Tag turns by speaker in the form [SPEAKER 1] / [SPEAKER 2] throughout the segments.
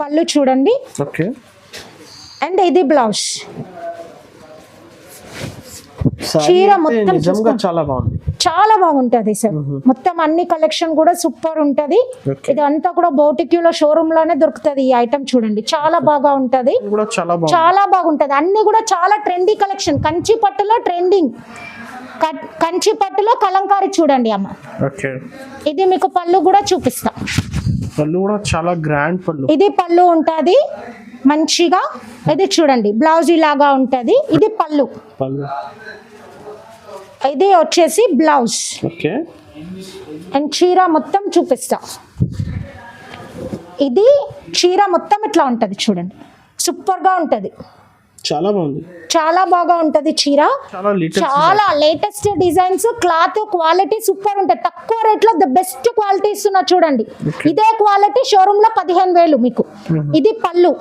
[SPEAKER 1] పళ్ళు చూడండి.
[SPEAKER 2] Okay.
[SPEAKER 1] And ఇది బ్లౌజ్.
[SPEAKER 2] చీర మొత్తం నిజంగా చాలా బాగుంది,
[SPEAKER 1] చాలా బాగుంటది సార్. మొత్తం అన్ని కలెక్షన్ కూడా సూపర్ ఉంటది. ఇదంతా కూడా బౌటిక్యూలో షోరూమ్ లోనే దొరుకుతది. ఈ ఐటమ్ చూడండి, చాలా బాగా ఉంటది, చాలా బాగుంటది. అన్ని కూడా చాలా ట్రెండీ కలెక్షన్. కంచి పట్టులో ట్రెండింగ్, కంచి పట్టులో కలంకారీ చూడండి అమ్మ. ఇది మీకు పళ్ళు కూడా చూపిస్తా.
[SPEAKER 2] పళ్ళు కూడా చాలా గ్రాండ్ పళ్ళు.
[SPEAKER 1] ఇది పళ్ళు ఉంటది మంచిగా. ఇది చూడండి బ్లౌజ్ ఇలాగా ఉంటది. ఇది పళ్ళు, ఇది వచ్చేసి బ్లౌజ్.
[SPEAKER 2] ఓకే.
[SPEAKER 1] అండ్ చీర మొత్తం చూపిస్తా. ఇది చీర మొత్తం ఇట్లా ఉంటది చూడంండి, సూపర్ గా ఉంటది,
[SPEAKER 2] చాలా బాగుంది,
[SPEAKER 1] చాలా బాగా ఉంటది చీర. చాలా latest designs, cloth quality super ఉంటది. తక్కువ రేట్ లో ద బెస్ట్ క్వాలిటీ ఇస్తున్నా చూడండి. ఇదే క్వాలిటీ షోరూమ్ లో 15,000 మీకు. ఇది పళ్ళు,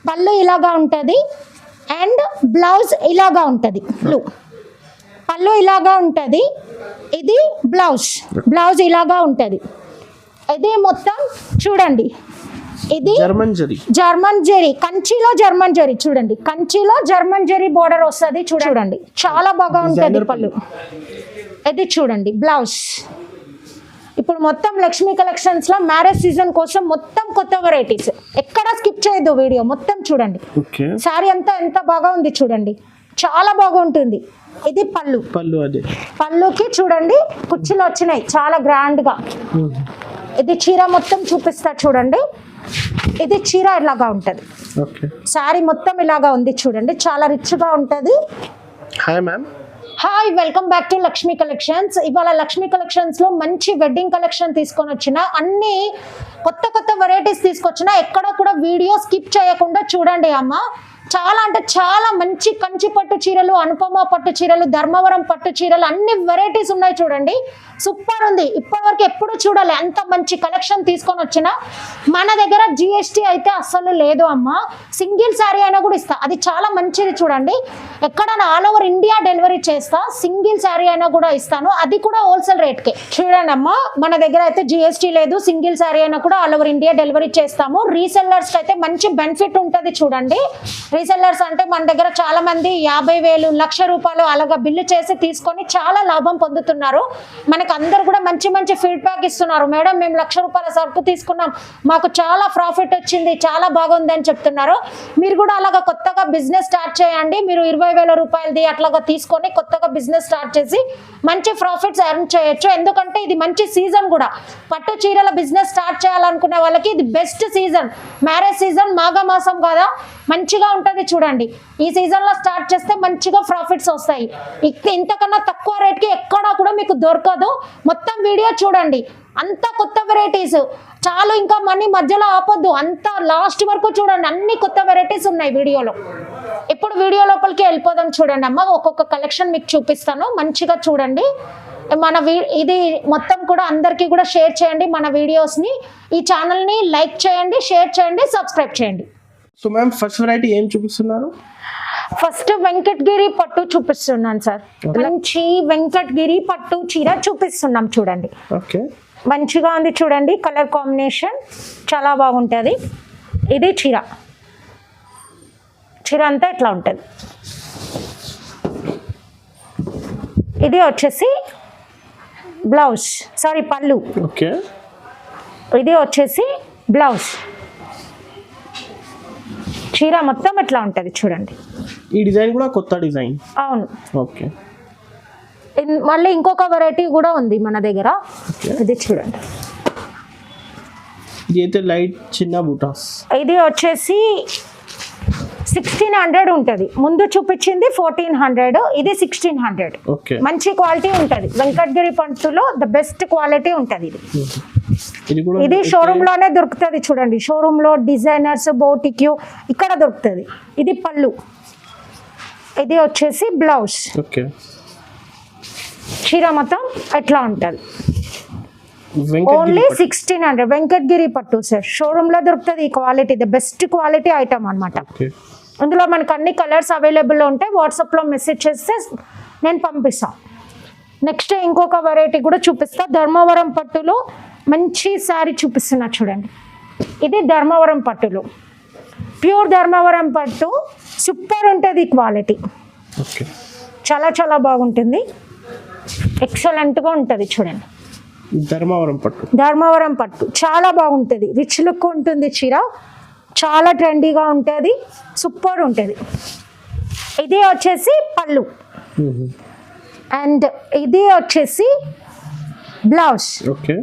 [SPEAKER 1] పళ్ళు ఇలాగా ఉంటది. అండ్ బ్లౌజ్ ఇలాగా ఉంటది. పళ్ళు ఇలాగా ఉంటది. ఇది బ్లౌజ్, బ్లౌజ్ ఇలాగా ఉంటది. ఇది మొత్తం చూడండి, ఇది జర్మన్ జెరీ, కంచిలో జర్మన్ జెరీ చూడండి. కంచిలో జర్మన్ జెరీ బోర్డర్ వస్తుంది చూడండి, చాలా బాగా ఉంటది పళ్ళు. ఇది చూడండి బ్లౌజ్. ఇప్పుడు మొత్తం లక్ష్మీ కలెక్షన్స్ లో మ్యారేజ్ సీజన్ కోసం మొత్తం కొత్త వెరైటీస్, ఎక్కడ స్కిప్ చేయొద్దు వీడియో మొత్తం చూడండి. సారీ అంతా ఎంత బాగా ఉంది చూడండి, చాలా బాగుంటుంది. ఇది పళ్ళు, పళ్ళుకి చూడండి కుర్చీలు వచ్చినాయి చాలా గ్రాండ్ గా. ఇది చీర మొత్తం చూపిస్తా చూడండి. ఇది చీర ఇలాగా ఉంటది, సారీ మొత్తం ఇలాగా ఉంది చూడండి, చాలా రిచ్ గా ఉంటది.
[SPEAKER 2] Hi ma'am.
[SPEAKER 1] Hi, welcome back to Lakshmi collections. ఇవాళ లక్ష్మీ కలెక్షన్స్ లో మంచి వెడ్డింగ్ కలెక్షన్ తీసుకొని వచ్చిన, అన్ని కొత్త కొత్త వెరైటీస్ తీసుకొచ్చిన. ఎక్కడ కూడా వీడియో స్కిప్ చేయకుండా చూడండి అమ్మ. చాలా అంటే చాలా మంచి కంచి పట్టు చీరలు, అనుపమ పట్టు చీరలు, ధర్మవరం పట్టు చీరలు, అన్ని వెరైటీస్ ఉన్నాయి చూడండి, సూపర్ ఉంది. ఇప్పటివరకు ఎప్పుడు చూడాలి అంత మంచి కలెక్షన్ తీసుకొని వచ్చిన. మన దగ్గర జిఎస్టీ అయితే అస్సలు లేదు అమ్మ. సింగిల్ శారీ అయినా కూడా ఇస్తా, అది చాలా మంచిది చూడండి. ఎక్కడైనా ఆల్ ఓవర్ ఇండియా డెలివరీ చేస్తా, సింగిల్ శారీ అయినా కూడా ఇస్తాను, అది కూడా హోల్సేల్ రేట్కే. చూడండి అమ్మ, మన దగ్గర అయితే జిఎస్టీ లేదు, సింగిల్ శారీ అయినా కూడా ఆల్ ఓవర్ ఇండియా డెలివరీ చేస్తాము. రీసెల్లర్స్ అయితే మంచి బెనిఫిట్ ఉంటుంది చూడండి. రీసెల్లర్స్ అంటే మన దగ్గర చాలా మంది 50,000, ₹1,00,000 అలాగా బిల్లు చేసి తీసుకొని చాలా లాభం పొందుతున్నారు. మనకు అందరు కూడా మంచి మంచి ఫీడ్బ్యాక్ ఇస్తున్నారు. మేడం మేము ₹1,00,000 సరుకు తీసుకున్నాం, మాకు చాలా ప్రాఫిట్ వచ్చింది, చాలా బాగుంది అని చెప్తున్నారు. మీరు కూడా అలాగా కొత్తగా బిజినెస్ స్టార్ట్ చేయండి. మీరు ₹20,000 అట్లాగా తీసుకొని కొత్తగా బిజినెస్ స్టార్ట్ చేసి మంచి ప్రాఫిట్స్ ఎర్న్ చేయొచ్చు. ఎందుకంటే ఇది మంచి సీజన్ కూడా, పట్టు చీరల బిజినెస్ స్టార్ట్ చేయాలనుకునే వాళ్ళకి ఇది బెస్ట్ సీజన్. మ్యారేజ్ సీజన్, మాఘమాసం కదా, మంచిగా ఉంటుంది చూడండి. ఈ సీజన్ లో స్టార్ట్ చేస్తే మంచిగా ప్రాఫిట్స్ వస్తాయి. ఇంతకన్నా తక్కువ రేట్ కి ఎక్కడా కూడా మీకు దొరకదు. మొత్తం వీడియో చూడండి, అంత కొత్త వెరైటీస్ చాలు, ఇంకా మనీ మధ్యలో ఆపొద్దు, అంత లాస్ట్ వరకు చూడండి, అన్ని కొత్త వెరైటీస్ ఉన్నాయి వీడియోలో. ఇప్పుడు వీడియో లోపలికి వెళ్ళిపోదాం చూడండి అమ్మ. ఒక్కొక్క కలెక్షన్ మీకు చూపిస్తాను, మంచిగా చూడండి. మన ఇది మొత్తం కూడా అందరికీ కూడా షేర్ చేయండి మన వీడియోస్ని. ఈ ఛానల్ని లైక్ చేయండి, షేర్ చేయండి, సబ్స్క్రైబ్ చేయండి.
[SPEAKER 2] సో మ్యామ్, ఫస్ట్ వెరైటీ ఏం చూపిస్తున్నారు?
[SPEAKER 1] ఫస్ట్ వెంకటగిరి పట్టు చూపిస్తున్నాను సార్. మంచి వెంకటగిరి పట్టు చీర చూపిస్తున్నాం చూడండి.
[SPEAKER 2] ఓకే,
[SPEAKER 1] మంచిగా ఉంది చూడండి, కలర్ కాంబినేషన్ చాలా బాగుంటుంది. ఇది చీర, చీర అంతా ఇట్లా ఉంటుంది. ఇది వచ్చేసి బ్లౌజ్, సారీ పళ్ళు.
[SPEAKER 2] ఓకే,
[SPEAKER 1] ఇది వచ్చేసి బ్లౌజ్. చీర మొత్తం ఇట్లా ఉంటుంది చూడండి.
[SPEAKER 2] ఈ డిజైన్ కూడా కొత్త డిజైన్.
[SPEAKER 1] అవును.
[SPEAKER 2] ఓకే,
[SPEAKER 1] మళ్ళీ ఇంకొక వెరైటీ కూడా ఉంది మన దగ్గర. ఇది చూడండి,
[SPEAKER 2] ఇది అయితే లైట్ చిన్న బూటాస్.
[SPEAKER 1] ఇది వచ్చేసి 1600 ఉంటుంది. ముందు చూపించింది 1400, ఇది 1600. మంచి క్వాలిటీ ఉంటుంది. వెంకటగిరి పట్టులో ద బెస్ట్ క్వాలిటీ ఉంటుంది. ఇది షోరూమ్ లోనే దొరుకుతుంది చూడండి. షోరూమ్ లో డిజైనర్స్, బౌటిక్యూ ఇక్కడ దొరుకుతుంది. ఇది పళ్ళు, ఇది వచ్చేసి బ్లౌజ్. చీర మొత్తం ఎట్లా ఉంటుంది. ఓన్లీ 1600 వెంకటగిరి పట్టు సార్. షోరూమ్ లో దొరుకుతుంది ఈ quality, the best quality item అనమాట. ఇందులో మనకు అన్ని కలర్స్ అవైలబుల్లో ఉంటాయి. వాట్సాప్లో మెసేజ్ చేస్తే నేను పంపిస్తాను. నెక్స్ట్ ఇంకొక వెరైటీ కూడా చూపిస్తా. ధర్మవరం పట్టులో మంచి శారీ చూపిస్తున్నా చూడండి. ఇది ధర్మవరం పట్టులు, ప్యూర్ ధర్మవరం పట్టు, సూపర్ ఉంటుంది క్వాలిటీ,
[SPEAKER 2] ఓకే.
[SPEAKER 1] చాలా చాలా బాగుంటుంది, ఎక్సలెంట్గా ఉంటుంది. చూడండి
[SPEAKER 2] ధర్మవరం పట్టు.
[SPEAKER 1] ధర్మవరం పట్టు చాలా బాగుంటుంది, రిచ్ లుక్ ఉంటుంది చీర, చాలా ట్రెండీగా ఉంటుంది, సూపర్ ఉంటుంది. ఇది వచ్చేసి పళ్ళు అండ్ ఇది వచ్చేసి blouse.
[SPEAKER 2] Okay.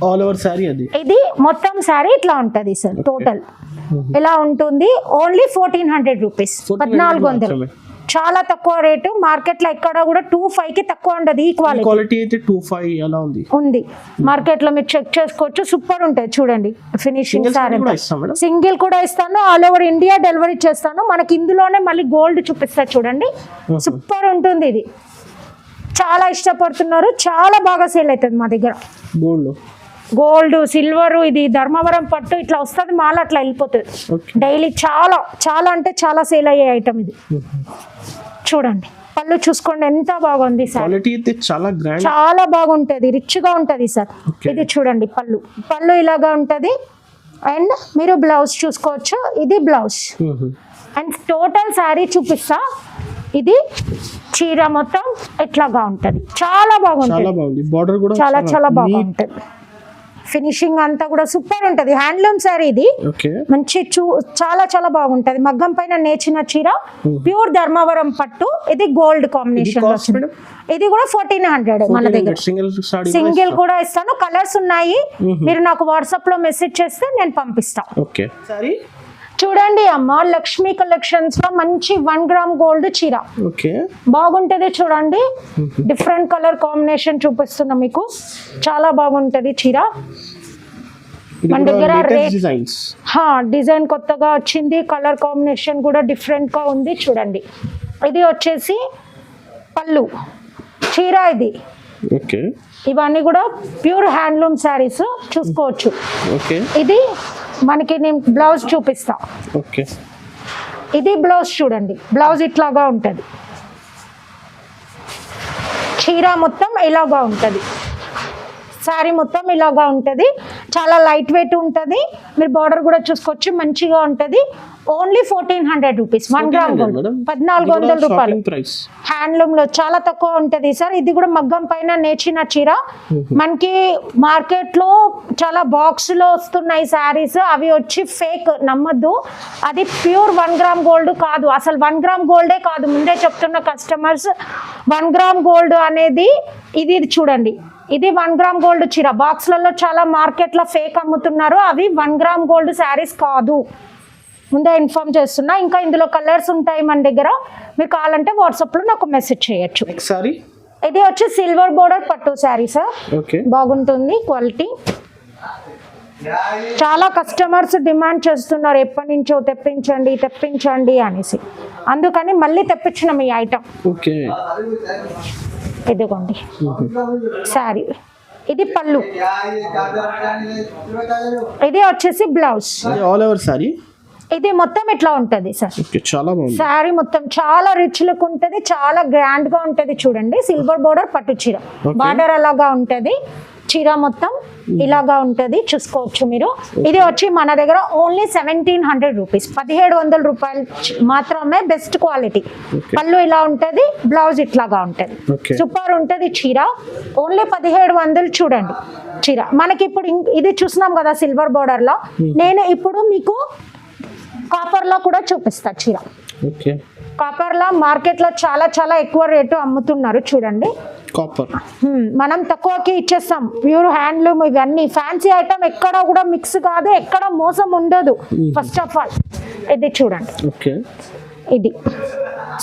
[SPEAKER 2] All over sari అది.
[SPEAKER 1] ఇది మొత్తం శారీ ఇట్లా ఉంటుంది సార్. టోటల్ ఇలా ఉంటుంది. Only 1400 rupees, 1400. చాలా తక్కువ రేటు. మార్కెట్లో ఎక్కడ కూడా 25కి తక్కువ ఉండదు. ఈ
[SPEAKER 2] క్వాలిటీ అయితే 25 అలా ఉంది
[SPEAKER 1] మార్కెట్లో మీరు చెక్ చేసుకోవచ్చు. సూపర్ ఉంటుంది చూడండి ఫినిషింగ్. సారీ
[SPEAKER 2] మేడం
[SPEAKER 1] సింగిల్ కూడా ఇస్తాను, ఆల్ ఓవర్ ఇండియా డెలివరీ చేస్తాను. మనకి ఇందులోనే మళ్ళీ గోల్డ్ చూపిస్తా చూడండి, సూపర్ ఉంటుంది. ఇది చాలా ఇష్టపడుతున్నారు, చాలా బాగా సేల్ అవుతుంది మా దగ్గర. గోల్డ్ సిల్వర్, ఇది ధర్మవరం పట్టు ఇట్లా వస్తుంది, మాల అట్లా వెళ్ళిపోతుంది డైలీ. చాలా చాలా అంటే చాలా సేల్ అయ్యే ఐటమ్ ఇది. చూడండి పళ్ళు చూసుకోండి ఎంత బాగుంది సార్, చాలా బాగుంటుంది, రిచ్ గా ఉంటది సార్. ఇది చూడండి పళ్ళు ఇలాగా ఉంటది. అండ్ మీరు బ్లౌజ్ చూసుకోవచ్చు, ఇది బ్లౌజ్. అండ్ టోటల్ శారీ చూపిస్తా. ఇది చీర మొత్తం ఇట్లాగా ఉంటది, చాలా బాగుంటుంది, చాలా చాలా బాగుంటుంది. ఫినిషింగ్ అంతా కూడా సూపర్ ఉంటది. హ్యాండ్లూమ్ సారీ ఇది, మంచి చాలా చాలా బాగుంటది. మగ్గం పైన నేచిన చీర, ప్యూర్ ధర్మవరం పట్టు. ఇది గోల్డ్ కాంబినేషన్ లో వచ్చింది. ఇది కూడా 1400 మన దగ్గర. సింగిల్ కూడా ఇస్తాను, కలర్స్ ఉన్నాయి. మీరు నాకు వాట్సాప్ లో మెసేజ్ చేస్తే నేను పంపిస్తా. చూడండి అమ్మ, లక్ష్మీ కలెక్షన్స్ లో మంచి 1 గ్రామ్ గోల్డ్ చీర బాగుంటది. చూడండి డిఫరెంట్ కలర్ కాంబినేషన్ చూపిస్తున్నా మీకు, చాలా బాగుంటది చీర. మన దగ్గర డిజైన్ కొత్తగా వచ్చింది, కలర్ కాంబినేషన్ కూడా డిఫరెంట్ గా ఉంది. చూడండి ఇది వచ్చేసి పళ్ళు చీర. ఇది ఇవన్నీ కూడా ప్యూర్ హ్యాండ్లూమ్ శారీస్ చూసుకోవచ్చు. ఇది మనకి నేను బ్లౌజ్ చూపిస్తా. ఇది బ్లౌజ్ చూడండి, బ్లౌజ్ ఇట్లాగా ఉంటుంది. చీర మొత్తం ఇలాగా ఉంటుంది, శారీ మొత్తం ఇలాగా ఉంటుంది. చాలా లైట్ వెయిట్ ఉంటుంది. మీరు బార్డర్ కూడా చూసుకోవచ్చు, మంచిగా ఉంటుంది. ఓన్లీ 1400 రూపీస్, 1 గ్రామ్ గోల్డ్, 1400 రూపాయలు. హ్యాండ్లూమ్ లో చాలా తక్కువ ఉంటుంది సార్. ఇది కూడా మగ్గం పైన నేచిన చీర. మనకి మార్కెట్ లో చాలా బాక్స్ లో వస్తున్నాయి శారీస్, అవి వచ్చి ఫేక్, నమ్మద్దు. అది ప్యూర్ 1 గ్రామ్ గోల్డ్ కాదు, అసలు 1 గ్రామ్ గోల్డే కాదు. ముందే చెప్తున్న కస్టమర్స్, 1 గ్రామ్ గోల్డ్ అనేది ఇది చూడండి. ఇది 1 గ్రామ్ గోల్డ్ చీర. బాక్స్లలో చాలా మార్కెట్లో ఫేక్ అమ్ముతున్నారు, అవి 1 గ్రామ్ గోల్డ్ శారీస్ కాదు, ముందే ఇన్ఫార్మ్ చేస్తున్నా. ఇంకా ఇందులో కలర్స్ ఉంటాయి మన దగ్గర, మీరు కావాలంటే వాట్సాప్లో నాకు మెసేజ్ చేయొచ్చు. ఇది వచ్చి సిల్వర్ బోర్డర్ పట్టు శారీ సార్, బాగుంటుంది క్వాలిటీ. చాలా కస్టమర్స్ డిమాండ్ చేస్తున్నారు ఎప్పటి నుంచో, తెప్పించండి అనేసి, అందుకని మళ్ళీ తెప్పించినాం ఈ ఐటమ్. ఇదిగోండి శారీ, ఇది పళ్ళు, ఇది వచ్చేసి బ్లౌజ్. ఇది మొత్తం ఇట్లా ఉంటది సార్. శారీ మొత్తం చాలా రిచ్ లుక్ ఉంటది, చాలా గ్రాండ్ గా ఉంటది. చూడండి సిల్వర్ బోర్డర్ పట్టు చీర, బార్డర్ అలాగా ఉంటది. చీర మొత్తం ఇలాగా ఉంటది, చూసుకోవచ్చు మీరు. ఇది వచ్చి మన దగ్గర ఓన్లీ 1700 రూపీస్, 1700 రూపాయలు మాత్రమే, బెస్ట్ క్వాలిటీ. పళ్ళు ఇలా ఉంటది, బ్లౌజ్ ఇట్లాగా ఉంటది, సూపర్ ఉంటది చీర. ఓన్లీ 1700. చూడండి చీర మనకి ఇప్పుడు ఇది చూసినాం కదా సిల్వర్ బోర్డర్ లో, నేను ఇప్పుడు మీకు కాపర్ లో కూడా చూపిస్తా చీర. కాపర్ లా మార్కెట్ లో చాలా చాలా ఎక్కువ రేటు అమ్ముతున్నారు. చూడండి మనం తక్కువకి ఇచ్చేస్తాం, ప్యూర్ హ్యాండ్లూమ్. ఇవన్నీ ఫ్యాన్సీ ఐటమ్, ఎక్కడ కూడా మిక్స్ కాదు, ఎక్కడ మోసం ఉండదు. ఫస్ట్ ఆఫ్ ఆల్ ఇది చూడండి, ఇది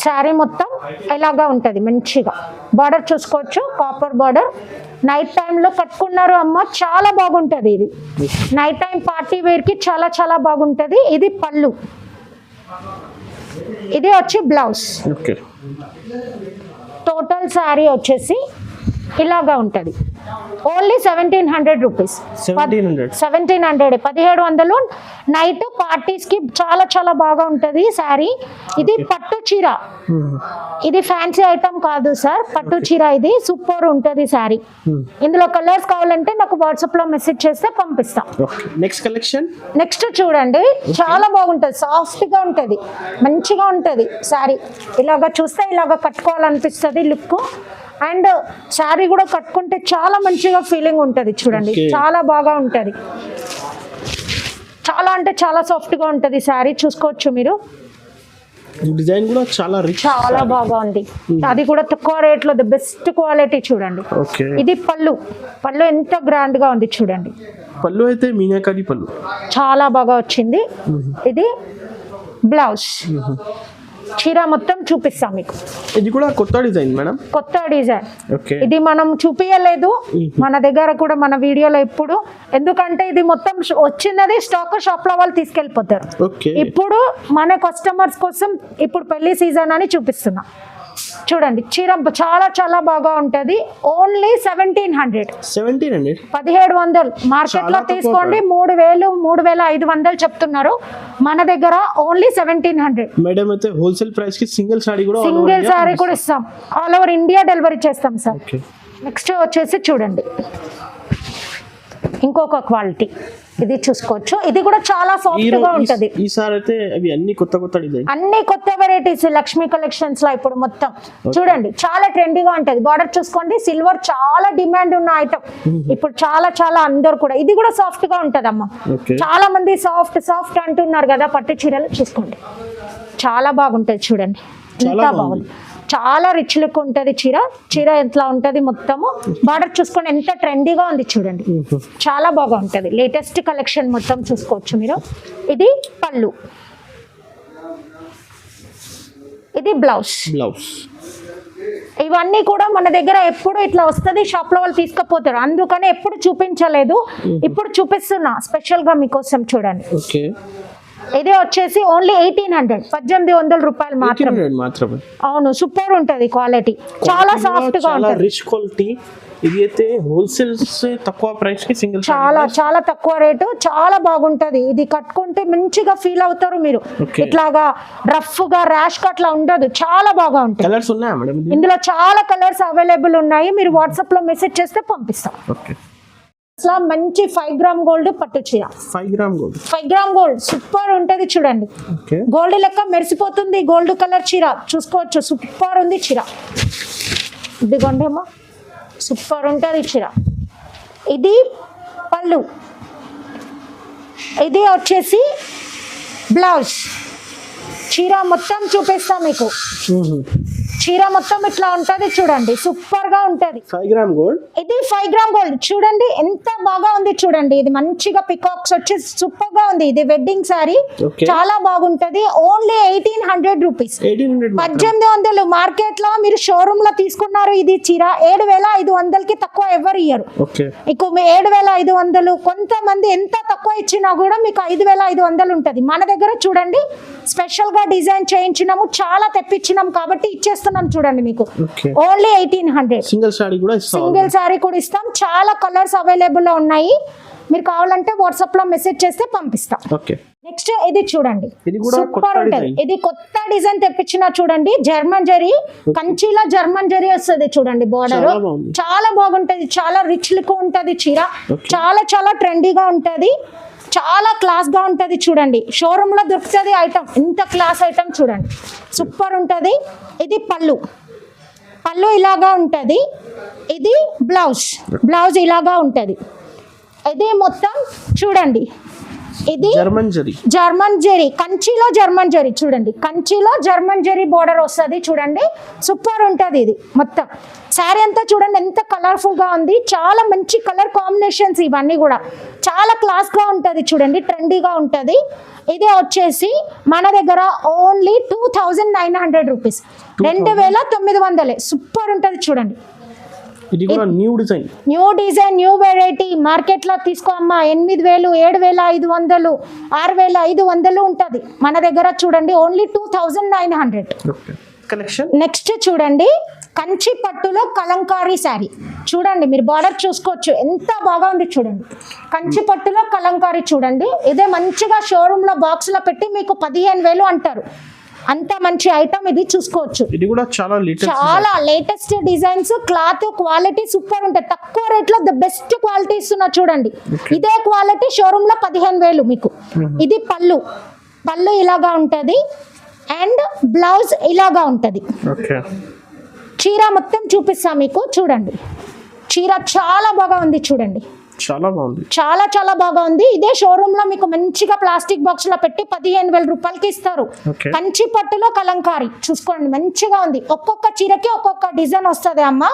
[SPEAKER 1] శారీ మొత్తం ఇలాగా ఉంటది, మంచిగా బార్డర్ చూసుకోవచ్చు, కాపర్ బార్డర్. నైట్ టైంలో కట్టుకున్నారు అమ్మ, చాలా బాగుంటది. ఇది నైట్ టైం పార్టీ వేర్ కి చాలా చాలా బాగుంటది. ఇది పళ్ళు, ఇది వచ్చి బ్లౌజ్. టోటల్ శారీ వచ్చేసి ఇలాగా ఉంటది. Only 1700 rupees.
[SPEAKER 2] 1700.
[SPEAKER 1] 1700 1700 నైట్ పార్టీస్ కి చాలా చాలా బాగా ఉంటది శారీ. ఇది పట్టు చీర, ఇది ఫ్యాన్సీ ఐటమ్ కాదు సార్, పట్టు చీర. ఇది సూపర్ ఉంటది శారీ. ఇందులో కలర్స్ కావాలంటే నాకు వాట్సాప్ లో మెసేజ్ చేస్తే పంపిస్తాం.
[SPEAKER 2] Next collection.
[SPEAKER 1] నెక్స్ట్ చూడండి, చాలా బాగుంటది, సాఫ్ట్ గా ఉంటది, మంచిగా ఉంటది శారీ. ఇలాగా చూస్తే ఇలాగా కట్టుకోవాలనిపిస్తుంది లుక్. అండ్ శారీ కూడా కట్టుకుంటే చాలా మంచిగా ఫీలింగ్ ఉంటుంది చూడండి. చాలా బాగా ఉంటుంది, చాలా అంటే చాలా సాఫ్ట్ గా ఉంటుంది శారీ. చూసుకోవచ్చు మీరు,
[SPEAKER 2] డిజైన్ కూడా చాలా రిచ్,
[SPEAKER 1] చాలా బాగా ఉంది. అది కూడా తక్కువ రేట్ లో ది బెస్ట్ క్వాలిటీ చూడండి. ఇది పళ్ళు, పళ్ళు ఎంత గ్రాండ్ గా ఉంది చూడండి.
[SPEAKER 2] పళ్ళు అయితే మీనాకరి పళ్ళు
[SPEAKER 1] చాలా బాగా వచ్చింది. ఇది బ్లౌజ్, చీర మొత్తం చూపిస్తాం మీకు.
[SPEAKER 2] ఇది కూడా కొత్త డిజైన్ మేడం,
[SPEAKER 1] కొత్త డిజైన్.
[SPEAKER 2] ఓకే.
[SPEAKER 1] ఇది మనం చూపించలేదు మన దగ్గర కూడా, మన వీడియోలో ఎప్పుడు, ఎందుకంటే ఇది మొత్తం వచ్చినది స్టాక్ షాప్ లో వాళ్ళు తీసుకెళ్ళిపోతారు.
[SPEAKER 2] ఓకే.
[SPEAKER 1] ఇప్పుడు మన కస్టమర్స్ కోసం ఇప్పుడు పెళ్లి సీజన్ అని చూపిస్తున్నా. చూడండి చీర చాలా చాలా బాగా ఉంటది. ఓన్లీ 1700. 1700 మార్కెట్ లో తీసుకోండి 3000 3500 చెప్తున్నారు. మన దగ్గర ఓన్లీ 1700.
[SPEAKER 2] మేడం అయితే హోల్సేల్ ప్రైస్ కి సింగిల్ సారీ కూడా
[SPEAKER 1] ఇస్తాం, ఆల్ ఓవర్ ఇండియా డెలివరీ చేస్తాం సార్. నెక్స్ట్ వచ్చేసి చూడండి ఇంకొక క్వాలిటీ, ఇది చూసుకోవచ్చు. ఇది కూడా చాలా సాఫ్ట్ గా ఉంటది.
[SPEAKER 2] ఈసారి అయితే అవి అన్ని కొత్త కొత్త డిజైన్,
[SPEAKER 1] అన్ని కొత్త వెరైటీస్ లక్ష్మీ కలెక్షన్స్ లో ఇప్పుడు మొత్తం చూడండి. చాలా ట్రెండీగా ఉంటది. బార్డర్ చూసుకోండి, సిల్వర్ చాలా డిమాండ్ ఉన్న ఐటమ్ ఇప్పుడు, చాలా చాలా అందరు కూడా. ఇది కూడా సాఫ్ట్ గా ఉంటది అమ్మ. చాలా మంది సాఫ్ట్ సాఫ్ట్ అంటున్నారు కదా పట్టు చీరలు. చూసుకోండి చాలా బాగుంటది చూడండి, ఎంత బాగుంది. చాలా రిచ్ లుక్ ఉంటది చీర. చీర ఎట్లా ఉంటది మొత్తము, బార్డర్ చూసుకోండి ఎంత ట్రెండీగా ఉంది చూడండి, చాలా బాగా ఉంటది. లేటెస్ట్ కలెక్షన్ మొత్తం చూసుకోవచ్చు మీరు. ఇది పళ్ళు, ఇది బ్లౌజ్. ఇవన్నీ కూడా మన దగ్గర ఎప్పుడు ఇట్లా వస్తుంది, షాప్ లో వాళ్ళు తీసుకుపోతారు, అందుకని ఎప్పుడు చూపించలేదు. ఇప్పుడు చూపిస్తున్నా స్పెషల్ గా మీకోసం చూడండి. ఇది వచ్చేసి ఓన్లీ 1800 రూపాయలు మాత్రమే. అవును, సూపర్ ఉంటది క్వాలిటీ, చాలా సాఫ్ట్ గా ఉంటది,
[SPEAKER 2] రిచ్ క్వాలిటీ. ఇది అయితే హోల్సేల్ తక్కువ ప్రైస్ కి సింగిల్,
[SPEAKER 1] చాలా చాలా తక్కువ రేటు, చాలా బాగుంటది. ఇది కట్టుకుంటే మంచిగా ఫీల్ అవుతారు మీరు. ఇట్లాగా రఫ్ గా ర్యాష్ గా అట్లా ఉండదు, చాలా బాగా ఉంటుంది.
[SPEAKER 2] కలర్స్ ఉన్నాయా మేడం?
[SPEAKER 1] ఇందులో చాలా కలర్స్ అవైలబుల్ ఉన్నాయి, మీరు వాట్సాప్ లో మెసేజ్ చేస్తే పంపిస్తాం. మంచి 5 గ్రామ్ గోల్డ్ పట్టు చీర. 5 గ్రామ్ గోల్డ్ సూపర్ ఉంటది చూడండి. గోల్డ్ లెక్క మెరిసిపోతుంది, గోల్డ్ కలర్ చీర చూసుకోవచ్చు. సూపర్ ఉంది చీర, ఇదిగోండేమో సూపర్ ఉంటది చీర. ఇది పళ్ళు, ఇది వచ్చేసి బ్లౌజ్. చీర మొత్తం చూపిస్తా మీకు. చీర మొత్తం ఇట్లా ఉంటది చూడండి, సూపర్ గా ఉంటది.
[SPEAKER 2] 5 గ్రామ్ గోల్డ్.
[SPEAKER 1] ఇది 5 గ్రామ్ గోల్డ్ చూడండి ఎంత బాగా ఉంది చూడండి. ఇది మంచిగా పికాక్స్ వచ్చి సూపర్ గా ఉంది. ఇది వెడ్డింగ్ సారీ, చాలా బాగుంటది. Only 1800 rupees. 1800 మార్కెట్ లో మీరు షోరూమ్ లో తీసుకున్నారు. ఇది చీర 7500 కి తక్కువ ఎవరు ఇయ్యరు. మీకు 7500, కొంతమంది ఎంత తక్కువ ఇచ్చినా కూడా మీకు 5500 ఉంటది. మన దగ్గర చూడండి స్పెషల్ గా డిజైన్ చేయించినాము, చాలా తెప్పించినాం కాబట్టి ఇచ్చేస్తున్నాం చూడండి మీకు. ఓన్లీ 1800.
[SPEAKER 2] సింగిల్
[SPEAKER 1] సారీ కూడా ఇస్తాం. చాలా కలర్స్ అవైలబుల్ లో ఉన్నాయి, మీరు కావాలంటే వాట్సాప్ లో మెసేజ్ చేస్తే పంపిస్తాం. నెక్స్ట్ ఇది చూడండి, సూపర్ ఉంటది. ఇది కొత్త డిజైన్ తెప్పించిన చూడండి, జర్మన్ జరీ, కంచిలో జర్మన్ జరీ వస్తుంది చూడండి. బోర్డర్ చాలా బాగుంటది, చాలా రిచ్ లుక్ ఉంటది చీర, చాలా చాలా ట్రెండీగా ఉంటది, చాలా క్లాస్ గా ఉంటది చూడండి. షోరూమ్ లో దొరుకుతుంది ఐటమ్, ఇంత క్లాస్ ఐటమ్ చూడండి, సూపర్ ఉంటది. ఇది పళ్ళు, పళ్ళు ఇలాగా ఉంటది. ఇది బ్లౌజ్ ఇలాగా ఉంటది. ఇది మొత్తం చూడండి, ఇది జర్మన్ జరీ, కంచిలో జర్మన్ జరీ చూడండి. కంచిలో జర్మన్ జరీ బోర్డర్ వస్తుంది చూడండి, సూపర్ ఉంటది. ఇది మొత్తం శారీ అంతా చూడండి ఎంత కలర్ఫుల్ గా ఉంది, చాలా మంచి కలర్ కాంబినేషన్స్. ఇవన్నీ కూడా చాలా క్లాస్ గా ఉంటది చూడండి, ట్రెండీగా ఉంటది. ఇది వచ్చేసి మన దగ్గర ఓన్లీ 2900 రూపీస్, 2900. సూపర్ ఉంటది చూడండి.
[SPEAKER 2] ఇది కూడా new design,
[SPEAKER 1] new variety. Market లో తీసుకో అమ్మా 8000, 7500, 6500 ఉంటది. మన దగ్గర చూడండి ఓన్లీ 2900.
[SPEAKER 2] కలెక్షన్.
[SPEAKER 1] నెక్స్ట్ చూడండి కంచి పట్టులో కలంకారీ శారీ చూడండి, మీరు బార్డర్ చూసుకోవచ్చు ఎంత బాగా ఉంది చూడండి. కంచి పట్టులో కలంకారీ చూడండి, ఇదే మంచిగా షోరూమ్ లో బాక్స్ లో పెట్టి మీకు 15,000 అంటారు. అంత మంచి ఐటమ్ ఇది, చూసుకోవచ్చు.
[SPEAKER 2] ఇది కూడా చాలా
[SPEAKER 1] latest designs, cloth quality super ఉంటుంది. తక్కువ రేట్ లో ద బెస్ట్ క్వాలిటీ ఇస్తున్నా చూడండి. ఇదే క్వాలిటీ షోరూమ్ లో 15,000 మీకు. ఇది పళ్ళు ఇలాగా ఉంటది అండ్ బ్లౌజ్ ఇలాగా ఉంటది. చీర మొత్తం చూపిస్తా మీకు, చూడండి. చీర చాలా బాగా ఉంది చూడండి,
[SPEAKER 2] చాలా బాగుంది,
[SPEAKER 1] చాలా బాగా ఉంది. ఇదే షోరూమ్ లో మీకు మంచిగా ప్లాస్టిక్ బాక్స్ లో పెట్టి 15,000 రూపాయలకి ఇస్తారు. కంచి పట్టులో కలంకారీ చూసుకోండి, మంచిగా ఉంది. ఒక్కొక్క చీరకి ఒక్కొక్క డిజైన్ వస్తుంది అమ్మ.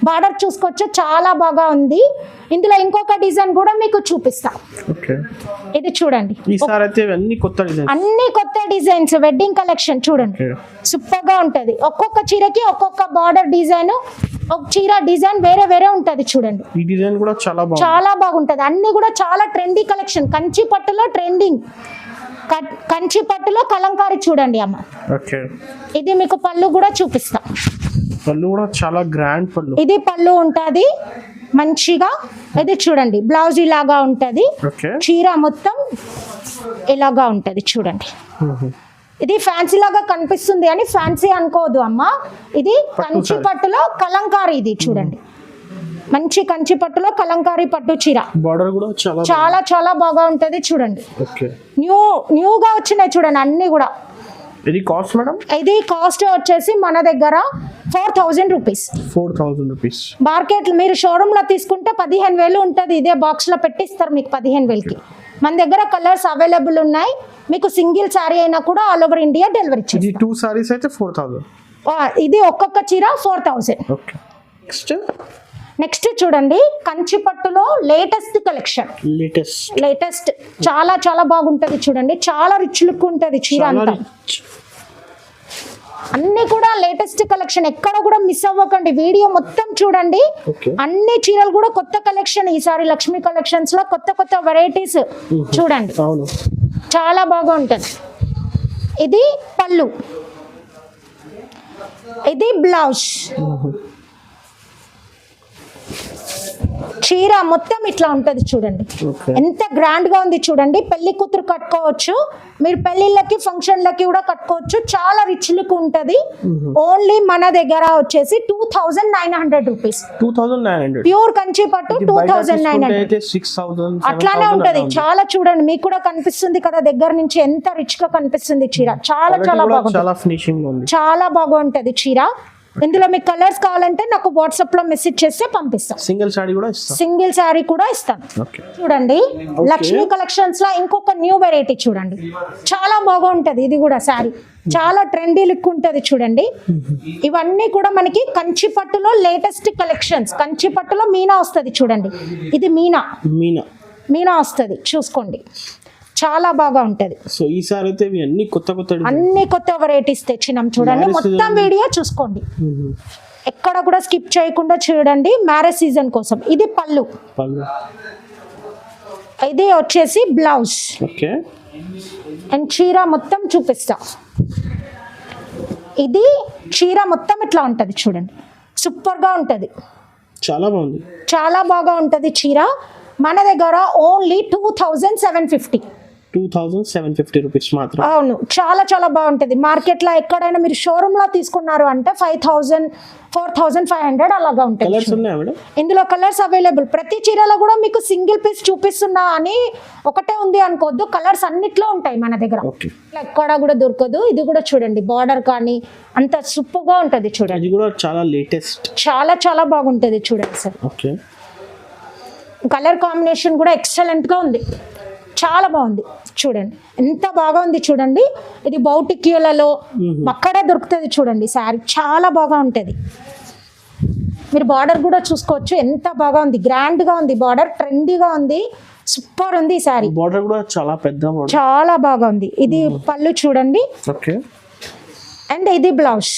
[SPEAKER 1] బార్డర్ చూసుకోవచ్చు, చాలా బాగా ఉంది. ఇందులో ఇంకొక డిజైన్ కూడా మీకు చూపిస్తా. ఇది చూడండి, అన్ని కొత్త డిజైన్స్ వెడ్డింగ్ కలెక్షన్ చూడండి, సూపర్ గా ఉంటది. ఒక్కొక్క చీరకి ఒక్కొక్క బార్డర్ డిజైన్, ఒక చీర డిజైన్ వేరే ఉంటది చూడండి.
[SPEAKER 2] ఈ డిజైన్ కూడా
[SPEAKER 1] చాలా బాగుంటది. అన్ని కూడా చాలా ట్రెండీ కలెక్షన్. కంచి పట్టులో ట్రెండింగ్, కంచి పట్టులో కలంకారీ చూడండి అమ్మ. ఇది మీకు పళ్ళు కూడా చూపిస్తా.
[SPEAKER 2] పళ్ళు కూడా చాలా గ్రాండ్ పళ్ళు.
[SPEAKER 1] ఇది పళ్ళు ఉంటది మంచిగా. ఇది చూడండి, బ్లౌజ్ ఇలాగా ఉంటది, చీర మొత్తం ఇలాగా ఉంటది చూడండి. ఇది ఫ్యాన్సీ లాగా కనిపిస్తుంది అని ఫ్యాన్సీ అనుకోవద్దు అమ్మ. ఇది కంచి పట్టులో కలంకారీ. ఇది చూడండి, మంచి కంచి పట్టులో కలంకారీ పట్టు చీర.
[SPEAKER 2] బార్డర్ కూడా
[SPEAKER 1] చాలా బాగా ఉంటది చూడండి. న్యూగా వచ్చినాయి చూడండి అన్ని కూడా.
[SPEAKER 2] ఇది కాస్ట్ మేడం?
[SPEAKER 1] ఇది కాస్ట్ వచ్చేసి మన దగ్గర 4,000 రూపీస్.
[SPEAKER 2] 4,000 రూపీస్.
[SPEAKER 1] మార్కెట్ మీరు షోరూమ్ లో తీసుకుంటే 15,000 ఉంటది. ఇదే బాక్స్ లో పెట్టిస్తారు మీకు 15,000కి. మన దగ్గర కలర్స్ అవైలబుల్ ఉన్నాయి. మీకు సింగిల్ శారీ అయినా కూడా ఆల్ ఓవర్ ఇండియా డెలివరీ చేస్తాం.
[SPEAKER 2] ఇది 2 సారీస్ అయితే 4,000.
[SPEAKER 1] ఇది ఒక్కొక్క చీర 4,000. నెక్స్ట్ చూడండి, కంచి పట్టులో లేటెస్ట్ కలెక్షన్. లేటెస్ట్ చాలా బాగుంటది చూడండి. చాలా రిచ్ లుక్ ఉంటది చీర అంతా. అన్ని కూడా లేటెస్ట్ కలెక్షన్, ఎక్కడ కూడా మిస్ అవ్వకండి. వీడియో మొత్తం చూడండి. అన్ని చీరలు కూడా కొత్త కలెక్షన్. ఈసారి లక్ష్మీ కలెక్షన్స్ లో కొత్త వెరైటీస్ చూడండి, చాలా బాగా ఉంటది. ఇది పళ్ళు, ఇది బ్లౌజ్. చీర మొత్తం ఇట్లా ఉంటది చూడండి, ఎంత గ్రాండ్ గా ఉంది చూడండి. పెళ్లి కూతురు కట్టుకోవచ్చు, మీరు పెళ్లిళ్ళకి ఫంక్షన్లకి కూడా కట్టుకోవచ్చు. చాలా రిచ్ లుక్ ఉంటది. ఓన్లీ మన దగ్గర వచ్చేసి 2,900 రూపీస్.
[SPEAKER 2] 2,900
[SPEAKER 1] ప్యూర్ కంచి పట్టు 2,900.
[SPEAKER 2] 6,000
[SPEAKER 1] అట్లానే ఉంటది. చాలా చూడండి, మీకు కూడా కనిపిస్తుంది కదా దగ్గర నుంచి ఎంత రిచ్ గా కనిపిస్తుంది చీర. చాలా బాగుంటుంది, చాలా బాగా ఉంటది చీర. ఇందులో మీకు కలర్స్ కావాలంటే నాకు వాట్సాప్ లో మెసేజ్ చేస్తే పంపిస్తాం.
[SPEAKER 2] సింగిల్
[SPEAKER 1] సారీ కూడా ఇస్తాను. చూడండి, లక్ష్మీ కలెక్షన్స్ లో ఇంకొక న్యూ వెరైటీ చూడండి, చాలా బాగా ఉంటది. ఇది కూడా శారీ చాలా ట్రెండీ లుక్ ఉంటది చూడండి. ఇవన్నీ కూడా మనకి కంచి పట్టులో లేటెస్ట్ కలెక్షన్స్. కంచి పట్టులో మీనా వస్తుంది చూడండి. ఇది మీనా వస్తుంది, చూసుకోండి, చాలా బాగా ఉంటది.
[SPEAKER 2] సో ఈసారి అయితే
[SPEAKER 1] అన్ని కొత్త వెరైటీస్ తెచ్చినాం చూడండి. మొత్తం వీడియో చూసుకోండి, ఎక్కడ కూడా స్కిప్ చేయకుండా చూడండి. మ్యారేజ్ సీజన్ కోసం. ఇది పళ్ళు, ఇది వచ్చేసి బ్లౌజ్ అండ్ చీర మొత్తం చూపిస్తా. ఇది చీర మొత్తం ఇట్లా ఉంటది చూడండి, సూపర్ గా ఉంటది. చాలా బాగా ఉంటది చీర. మన దగ్గర ఓన్లీ
[SPEAKER 2] 2,750 రూపీస్ మాత్రం.
[SPEAKER 1] అవును, చాలా బాగుంటది. మార్కెట్ లో ఎక్కడైనా మీరు షోరూమ్ లో తీసుకున్నారు అంటే 5,000, 4,500 అలాగా ఉంటుంది. ఇందులో కలర్స్ అవైలబుల్. ప్రతి చీరలో కూడా మీకు సింగిల్ పీస్ చూపిస్తున్నా అని ఒకటే ఉంది అనుకోవద్దు, కలర్స్ అన్నిట్లో ఉంటాయి మన దగ్గర. ఎక్కడ కూడా దొరకదు. ఇది కూడా చూడండి, బార్డర్ కానీ అంత సూపర్ గా ఉంటది చూడండి.
[SPEAKER 2] చాలా లేటెస్ట్,
[SPEAKER 1] చాలా బాగుంటది చూడండి సార్. కలర్ కాంబినేషన్ కూడా ఎక్సలెంట్ గా ఉంది, చాలా బాగుంది చూడండి, ఎంత బాగా ఉంది చూడండి. ఇది బౌటిక్యూలలో అక్కడే దొరుకుతుంది చూడండి శారీ, చాలా బాగా ఉంటుంది. మీరు బార్డర్ కూడా చూసుకోవచ్చు, ఎంత బాగా ఉంది, గ్రాండ్ గా ఉంది బార్డర్, ట్రెండీగా ఉంది, సూపర్ ఉంది ఈ శారీ.
[SPEAKER 2] బార్డర్ కూడా చాలా పెద్ద బార్డర్,
[SPEAKER 1] చాలా బాగా ఉంది. ఇది పళ్ళు చూడండి, అండ్ ఇది బ్లౌజ్.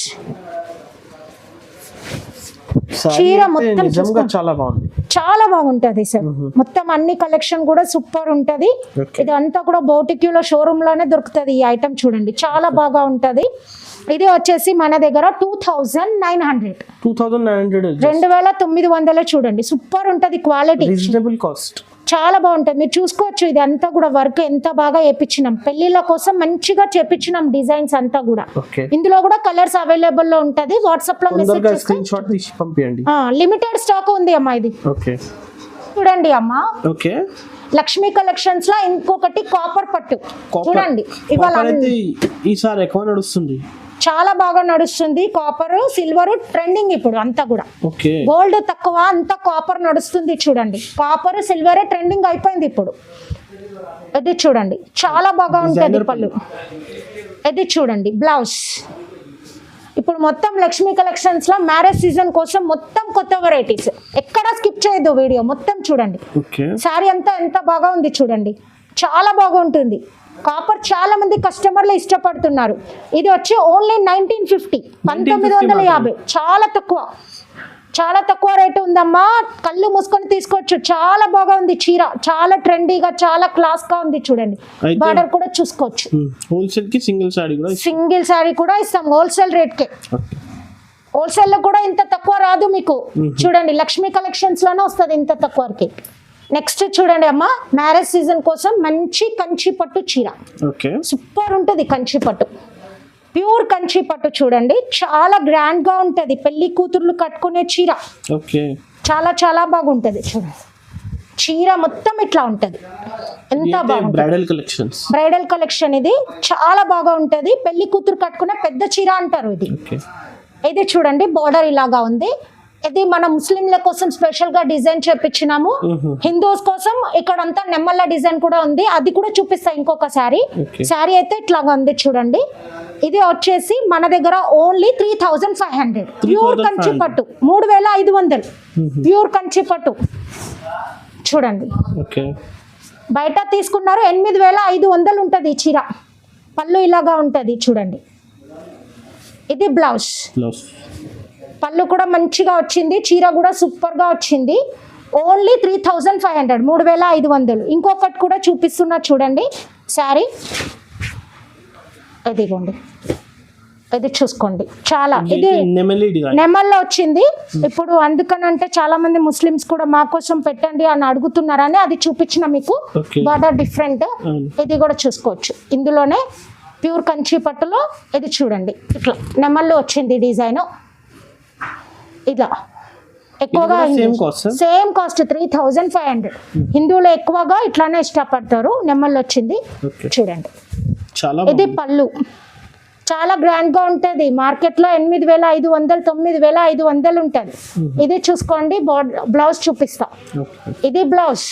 [SPEAKER 1] చీర మొత్తం
[SPEAKER 2] నిజంగా
[SPEAKER 1] చూసుకోండి.
[SPEAKER 2] చాలా బాగుంది.
[SPEAKER 1] చాలా బాగుంటది సార్. మొత్తం అన్ని కలెక్షన్ కూడా సూపర్ ఉంటది.
[SPEAKER 2] Okay.
[SPEAKER 1] ఇదంతా కూడా బౌటిక్యూలో షోరూమ్ లోనే దొరుకుతది. ఈ ఐటమ్ చూడండి చాలా బాగా ఉంటది. ఇది వచ్చేసి మన దగ్గర 2900
[SPEAKER 2] 2900
[SPEAKER 1] 2900 చూడండి. సూపర్ ఉంటది క్వాలిటీ,
[SPEAKER 2] రీజనబుల్ కాస్ట్.
[SPEAKER 1] చాలా బాగుంటది. మీరు చూసుకోవచ్చు ఇది అంతా కూడా వర్క్ ఎంత బాగా చేపించినాం. పెళ్లిళ్ళ కోసం మంచిగా చేపించినాం డిజైన్స్ అంతా కూడా.
[SPEAKER 2] ఓకే,
[SPEAKER 1] ఇందులో కూడా కలర్స్ అవైలబుల్ లో ఉంటది. వాట్సాప్ లో మెసేజ్
[SPEAKER 2] తొందరగా
[SPEAKER 1] చేస్తే
[SPEAKER 2] స్క్రీన్ షాట్ తీసి పంపియండి.
[SPEAKER 1] లిమిటెడ్ స్టాక్ ఉంది అమ్మా. ఇది
[SPEAKER 2] ఓకే
[SPEAKER 1] చూడండి అమ్మా,
[SPEAKER 2] ఓకే.
[SPEAKER 1] లక్ష్మీ కలెక్షన్స్ లో ఇంకొకటి కాపర్ పట్టు చూడండి. ఇవాళ
[SPEAKER 2] కాపర్ అయితే ఈసారి ఎక్కువ నడుస్తుంది,
[SPEAKER 1] చాలా బాగా నడుస్తుంది. కాపర్ సిల్వర్ ట్రెండింగ్ ఇప్పుడు అంతా కూడా.
[SPEAKER 2] ఓకే.
[SPEAKER 1] గోల్డ్ తక్కువ, అంతా కాపర్ నడుస్తుంది చూడండి. కాపర్ సిల్వరే ట్రెండింగ్ అయిపోయింది ఇప్పుడు. ఇది చూడండి చాలా బాగా ఉంటుంది
[SPEAKER 2] Designer
[SPEAKER 1] పళ్ళు. ఇది చూడండి బ్లౌజ్. ఇప్పుడు మొత్తం లక్ష్మీ కలెక్షన్స్ లో మ్యారేజ్ సీజన్ కోసం మొత్తం కొత్త వెరైటీస్. ఎక్కడ స్కిప్ చేయొద్దు వీడియో మొత్తం చూడండి.
[SPEAKER 2] ఓకే,
[SPEAKER 1] శారీ అంతా ఎంత బాగా ఉంది చూడండి, చాలా బాగుంటుంది. కాపర్ చాలా మంది కస్టమర్లు ఇష్టపడుతున్నారు. ఇది వచ్చి ఓన్లీ 1950, 1950. చాలా తక్కువ రేటు ఉందమ్మా. కళ్ళు మూసుకొని తీసుకోవచ్చు. చాలా బాగా ఉంది చీర, చాలా ట్రెండీగా, చాలా క్లాస్ గా ఉంది చూడండి.
[SPEAKER 2] అయితే-
[SPEAKER 1] బార్డర్ కూడా చూసుకోవచ్చు.
[SPEAKER 2] హోల్సేల్ కి సింగిల్ సారీ కూడా
[SPEAKER 1] సింగిల్ శారీ కూడా ఇస్తాం హోల్సేల్ రేట్ కే.
[SPEAKER 2] ఓకే.
[SPEAKER 1] హోల్సేల్ లో కూడా ఇంత తక్కువ రాదు మీకు. చూడండి లక్ష్మీ కలెక్షన్స్ లోనే వస్తుంది ఇంత తక్కువకి. నెక్స్ట్ చూడండి అమ్మా, మ్యారేజ్ సీజన్ కోసం మంచి కంచి పట్టు చీర.
[SPEAKER 2] ఓకే,
[SPEAKER 1] సూపర్ ఉంటుంది కంచి పట్టు, ప్యూర్ కంచి పట్టు చూడండి. చాలా గ్రాండ్ గా ఉంటది. పెళ్లి కూతుర్లు కట్టుకునే చీర
[SPEAKER 2] ఓకే.
[SPEAKER 1] చాలా బాగుంటది చూడండి. చీర మొత్తం ఇట్లా ఉంటది, ఎంత బాగుంటుంది.
[SPEAKER 2] Bridal collections.
[SPEAKER 1] బ్రైడల్ కలెక్షన్ ఇది చాలా బాగా ఉంటది. పెళ్లి కూతురు కట్టుకునే పెద్ద చీర అంటారు ఇది.
[SPEAKER 2] ఓకే,
[SPEAKER 1] ఇది చూడండి బోర్డర్ ఇలాగా ఉంది. ఇది మన ముస్లింల కోసం స్పెషల్ గా డిజైన్ చేపించినాము. హిందూస్ కోసం ఇక్కడ అంతా నెమ్మల్ల డిజైన్ కూడా ఉంది. అది కూడా చూపిస్తా ఇంకొక శారీ.
[SPEAKER 2] Okay.
[SPEAKER 1] శారీ అయితే ఇట్లాగా ఉంది చూడండి. ఇది వచ్చేసి మన దగ్గర ఓన్లీ 3500 ప్యూర్ కంచి పట్టు. 3500 ప్యూర్ కంచి పట్టు చూడండి.
[SPEAKER 2] ఓకే.
[SPEAKER 1] బయట తీసుకున్నారు 8500 ఉంటుంది ఈ చీర. పళ్ళు ఇలాగా ఉంటుంది చూడండి. ఇది బ్లౌజ్.
[SPEAKER 2] బ్లౌజ్.
[SPEAKER 1] పళ్ళు కూడా మంచిగా వచ్చింది. చీర కూడా సూపర్ గా వచ్చింది. ఓన్లీ 3500, 3500. ఇంకొకటి కూడా చూపిస్తున్నా చూడండి శారీ. ఇదిగోండి, ఇది చూసుకోండి. చాలా ఇది
[SPEAKER 2] నెమలి డిజైన్.
[SPEAKER 1] నెమల్లో వచ్చింది. ఇప్పుడు అందుకనంటే చాలా మంది ముస్లిమ్స్ కూడా మా కోసం పెట్టండి అని అడుగుతున్నారని అది చూపించిన మీకు.
[SPEAKER 2] Okay.
[SPEAKER 1] Border different. ఇది కూడా చూసుకోవచ్చు. ఇందులోనే ప్యూర్ కంచి పట్టులో ఇది చూడండి ఇట్లా నెమల్లో వచ్చింది డిజైన్. ఇలా ఎక్కువగా
[SPEAKER 2] సేమ్ కాస్ట్.
[SPEAKER 1] Same cost 3500. హిందువులు ఎక్కువగా ఇట్లానే ఇష్టపడతారు. నెమల్లో వచ్చింది
[SPEAKER 2] Okay.
[SPEAKER 1] చూడండి.
[SPEAKER 2] చాలా
[SPEAKER 1] ఇది పళ్ళు చాలా గ్రాండ్ గా ఉంటది. మార్కెట్ లో 8500, 9500 ఉంటది. ఇది చూసుకోండి. బ్లౌజ్ చూపిస్తా.
[SPEAKER 2] ఓకే.
[SPEAKER 1] ఇది బ్లౌజ్.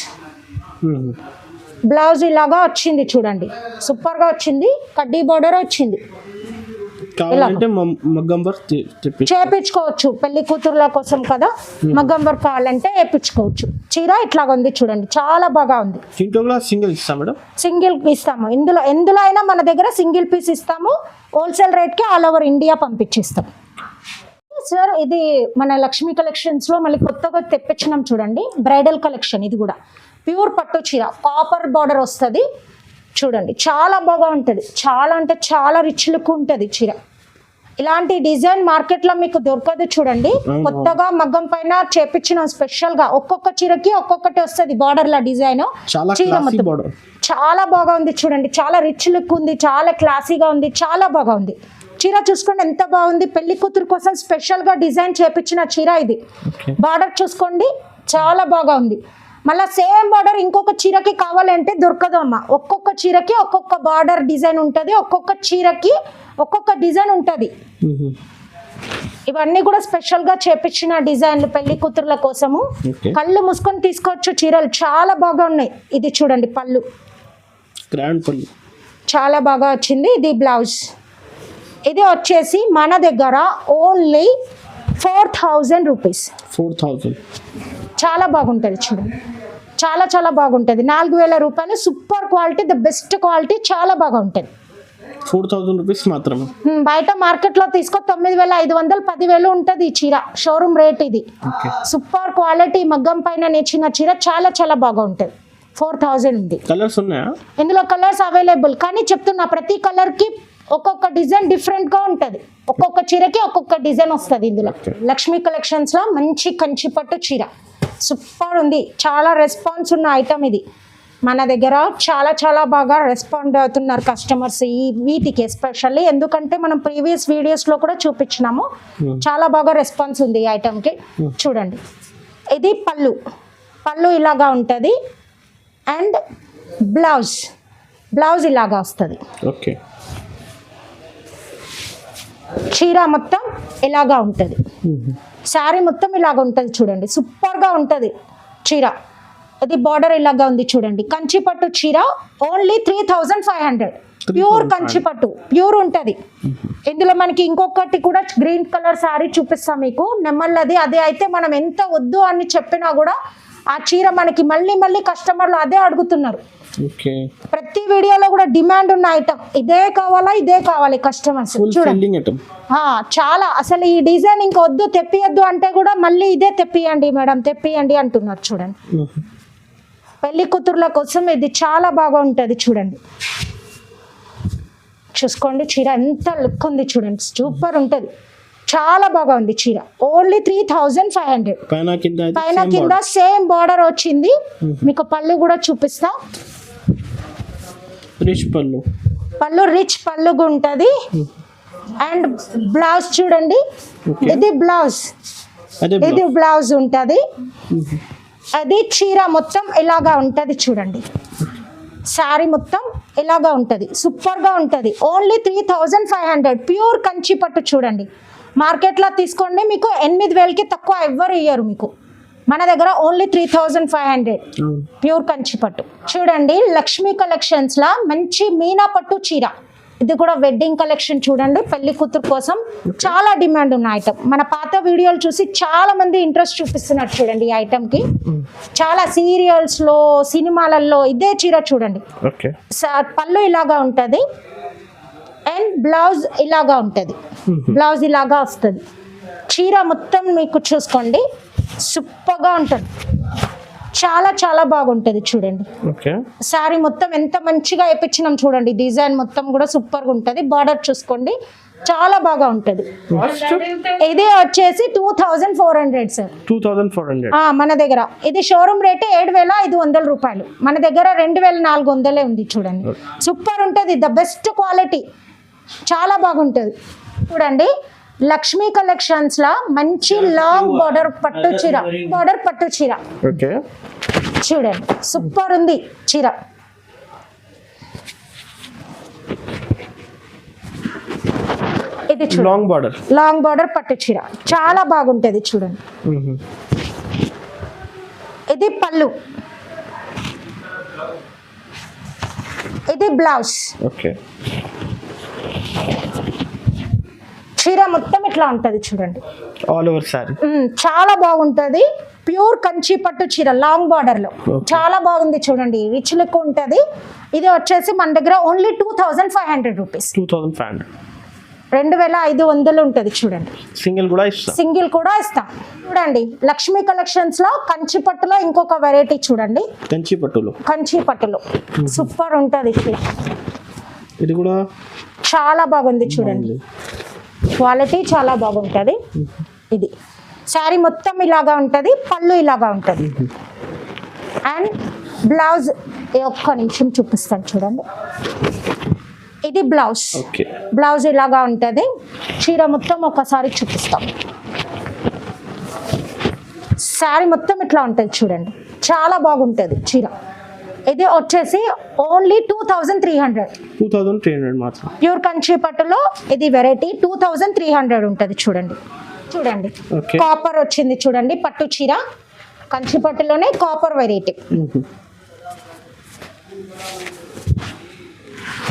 [SPEAKER 1] బ్లౌజ్ ఇలాగా వచ్చింది చూడండి. సూపర్ గా వచ్చింది. కడ్డీ బోర్డర్ వచ్చింది.
[SPEAKER 2] కావాలంటే మగ్గం వర్క్
[SPEAKER 1] చేపించుకోవచ్చు. పెళ్లి కూతుర్ల కోసం కదా, మగ్గం వర్క్ కావాలంటే వేపించుకోవచ్చు. చీర ఇట్లాగా ఉంది చూడండి, చాలా బాగా ఉంది.
[SPEAKER 2] సింగిల్ ఇస్తాం మేడం.
[SPEAKER 1] సింగిల్ ఇస్తాము. ఎందులో అయినా మన దగ్గర సింగిల్ పీస్ ఇస్తాము. హోల్సేల్ రేట్ కి ఆల్ ఓవర్ ఇండియా పంపించేస్తాం. సార్ ఇది మన లక్ష్మీ కలెక్షన్స్ లో మళ్ళీ కొత్తగా తెప్పించినాం చూడండి. Bridal collection. ఇది కూడా ప్యూర్ పట్టు చీర, కాపర్ బార్డర్ వస్తుంది చూడండి. చాలా బాగా ఉంటుంది. చాలా అంటే చాలా రిచ్ లుక్ ఉంటుంది చీర. ఇలాంటి డిజైన్ మార్కెట్ లో మీకు దొరకదు చూడండి. కొత్తగా మగ్గం పైన చేపించిన స్పెషల్ గా ఒక్కొక్క చీరకి ఒక్కొక్కటి వస్తుంది బార్డర్ లా డిజైన్. చీర మొత్తం చాలా బాగా ఉంది చూడండి. చాలా రిచ్ లుక్ ఉంది, చాలా క్లాసీగా ఉంది, చాలా బాగా ఉంది. చీర చూసుకోండి ఎంత బాగుంది. పెళ్లి కూతురు కోసం స్పెషల్ గా డిజైన్ చేపించిన చీర ఇది. బార్డర్ చూసుకోండి చాలా బాగా ఉంది. మళ్ళీ సేమ్ బార్డర్ ఇంకొక చీరకి కావాలంటే దొరకదు అమ్మ. ఒక్కొక్క చీరకి ఒక్కొక్క బార్డర్ డిజైన్ ఉంటుంది. ఒక్కొక్క చీరకి ఒక్కొక్క డిజైన్ ఉంటుంది. ఇవన్నీ కూడా స్పెషల్ గా చేపించిన డిజైన్లు పెళ్లి కూతుర్ల కోసము. కళ్ళు మూసుకొని తీసుకోవచ్చు. చీరలు చాలా బాగా ఉన్నాయి. ఇది చూడండి పళ్ళు,
[SPEAKER 2] గ్రాండ్ పళ్ళు
[SPEAKER 1] చాలా బాగా వచ్చింది. ఇది బ్లౌజ్. ఇది వచ్చేసి మన దగ్గర ఓన్లీ 4000 రూపీస్.
[SPEAKER 2] 4000.
[SPEAKER 1] చాలా బాగుంటుంది చూడండి. చాలా బాగుంటుంది. 4000 రూపాయలు. Super quality, the best quality, చాలా బాగా ఉంటుంది.
[SPEAKER 2] 4,000 రూపీస్ మాత్రమే.
[SPEAKER 1] బయట మార్కెట్ లో తీసుకో 9,500 10,000 ఉంటది ఈ చీర. షోరూమ్ రేట్ ఇది.
[SPEAKER 2] ఓకే.
[SPEAKER 1] సూపర్ క్వాలిటీ మగ్గం పైన నేర్చిన చీర చాలా చాలా బాగా ఉంటది. 4,000 ఉంది.
[SPEAKER 2] కలర్స్ ఉన్నాయా?
[SPEAKER 1] ఇందులో కలర్స్ అవైలబుల్, కానీ చెప్తున్నా ప్రతి కలర్ కి ఒక్కొక్క డిజైన్ డిఫరెంట్ గా ఉంటది. ఒక్కొక్క చీరకి ఒక్కొక్క డిజైన్ వస్తుంది ఇందులో. లక్ష్మీ కలెక్షన్స్ లో మంచి కంచి పట్టు చీర సూపర్ ఉంది. చాలా రెస్పాన్స్ ఉన్న ఐటమ్ ఇది. మన దగ్గర చాలా చాలా బాగా రెస్పాండ్ అవుతున్నారు కస్టమర్స్ ఈ వీటికి ఎస్పెషల్లీ, ఎందుకంటే మనం ప్రీవియస్ వీడియోస్ లో కూడా చూపించినాము. చాలా బాగా రెస్పాన్స్ ఉంది ఈ ఐటమ్ కి. చూడండి, ఇది పళ్ళు. పళ్ళు ఇలాగా ఉంటుంది అండ్ బ్లౌజ్ ఇలాగా వస్తుంది.
[SPEAKER 2] ఓకే.
[SPEAKER 1] చీర మొత్తం ఇలాగా ఉంటుంది. శారీ మొత్తం ఇలాగ ఉంటుంది. చూడండి, సూపర్ గా ఉంటుంది చీర. ఇది బార్డర్ ఇలాగా ఉంది చూడండి. కంచి పట్టు చీర ఓన్లీ 3,500. ప్యూర్ కంచి పట్టు, ప్యూర్ ఉంటుంది. ఇందులో మనకి ఇంకొకటి కూడా గ్రీన్ కలర్ శారీ చూపిస్తాం మీకు, నెమ్మల్లది. అదే అయితే మనం ఎంత వద్దు అని చెప్పినా కూడా ఆ చీర మనకి మళ్ళీ కస్టమర్లు అదే అడుగుతున్నారు. ప్రతి వీడియోలో కూడా డిమాండ్ ఉన్న ఐటమ్ ఇదే కావాలి కస్టమర్స్. చూడండి, చాలా అసలు ఈ డిజైన్ ఇంకా వద్దు తెప్పియద్దు అంటే కూడా మళ్ళీ ఇదే తెప్పియండి మేడం తెప్పియండి అంటున్నారు. చూడండి, పెళ్లి కూతుర్ల కోసం ఇది చాలా బాగా ఉంటుంది. చూడండి, చూసుకోండి చీర ఎంత లుక్ ఉంది చూడండి, సూపర్ ఉంటుంది. చాలా బాగా ఉంది చీర. ఓన్లీ 3,500. పైన కింద సేమ్ బార్డర్ వచ్చింది. మీకు పళ్ళు కూడా చూపిస్తా. పళ్ళు రిచ్ పళ్ళుగా ఉంటుంది. అండ్ బ్లౌజ్ చూడండి, ఇది బ్లౌజ్ ఉంటుంది. అది చీర మొత్తం ఇలాగా ఉంటుంది. చూడండి, శారీ మొత్తం ఇలాగా ఉంటుంది. సూపర్గా ఉంటుంది. ఓన్లీ 3,500 ప్యూర్ కంచి పట్టు. చూడండి, మార్కెట్లో తీసుకోండి మీకు 8,000కి తక్కువ ఎవ్వరు ఇయ్యరు మీకు. మన దగ్గర ఓన్లీ 3,500 ప్యూర్ కంచి పట్టు. చూడండి, లక్ష్మీ కలెక్షన్స్ లా మంచి మీనా పట్టు చీర. ఇది కూడా వెడ్డింగ్ కలెక్షన్. చూడండి, పెళ్లి కూతురు కోసం చాలా డిమాండ్ ఉన్న ఐటమ్. మన పాత వీడియోలు చూసి చాలా మంది ఇంట్రెస్ట్ చూపిస్తున్నారు. చూడండి, ఈ ఐటమ్ కి చాలా సీరియల్స్ లో సినిమాలలో ఇదే చీర. చూడండి, పళ్ళు ఇలాగా ఉంటది అండ్ బ్లౌజ్ ఇలాగా ఉంటుంది. బ్లౌజ్ ఇలాగా వస్తుంది. చీర మొత్తం మీకు చూసుకోండి, సూపర్గా ఉంటుంది. చాలా చాలా బాగుంటుంది. చూడండి, శారీ మొత్తం ఎంత మంచిగా వేయించినాం చూడండి. డిజైన్ మొత్తం కూడా సూపర్గా ఉంటుంది. బార్డర్ చూసుకోండి, చాలా బాగా ఉంటుంది. ఇది వచ్చేసి 2,400 సార్.
[SPEAKER 2] 2,400
[SPEAKER 1] మన దగ్గర. ఇది షోరూమ్ రేట్ 7,500 రూపాయలు. మన దగ్గర 2,400 ఉంది. చూడండి, సూపర్ ఉంటుంది. ద బెస్ట్ క్వాలిటీ, చాలా బాగుంటుంది. చూడండి, లక్ష్మీ కలెక్షన్స్ లా మంచి లాంగ్ బార్డర్ పట్టు చీర. చూడండి, సూపర్ ఉంది చీర. ఇది లాంగ్ బార్డర్ పట్టు చీర చాలా బాగుంటది. చూడండి, ఇది పళ్ళు, ఇది బ్లౌజ్. చీర మొత్తం ఇట్లా ఉంటది. చూడండి,
[SPEAKER 2] ఆల్ ఓవర్ సారీ
[SPEAKER 1] చాలా బాగుంటది. ప్యూర్ కంచి పట్టు చీర లాంగ్ బార్డర్ లో చాలా బాగుంది. చూడండి, రిచ్ లుక్ ఉంటది. ఇది వచ్చేసి మన దగ్గర ఓన్లీ 2,500 రూపీస్. 2,500 ఉంటది. చూడండి, సింగిల్ కూడా ఇస్తాం. చూడండి, లక్ష్మీ కలెక్షన్స్ లో కంచి పట్టులో ఇంకొక వెరైటీ. చూడండి, కంచి పట్టులో సూపర్ ఉంటది.
[SPEAKER 2] ఇది కూడా
[SPEAKER 1] చాలా బాగుంది. చూడండి, క్వాలిటీ చాలా బాగుంటుంది. ఇది శారీ మొత్తం ఇలాగా ఉంటుంది. పళ్ళు ఇలాగా ఉంటుంది. అండ్ బ్లౌజ్ ఒక్క నిమిషం చూపిస్తాను. చూడండి, ఇది బ్లౌజ్ ఇలాగా ఉంటుంది. చీర మొత్తం ఒకసారి చూపిస్తాం. శారీ మొత్తం ఇట్లా ఉంటుంది. చూడండి, చాలా బాగుంటుంది చీర. ఇది వచ్చేసి ఓన్లీ 2,300
[SPEAKER 2] మాత్రం.
[SPEAKER 1] ప్యూర్ కంచి పట్టులో ఇది వెరైటీ 2,300 ఉంటుంది. చూడండి, కాపర్ వచ్చింది. చూడండి, పట్టు చీర కంచి పట్టులోనే కాపర్ వెరైటీ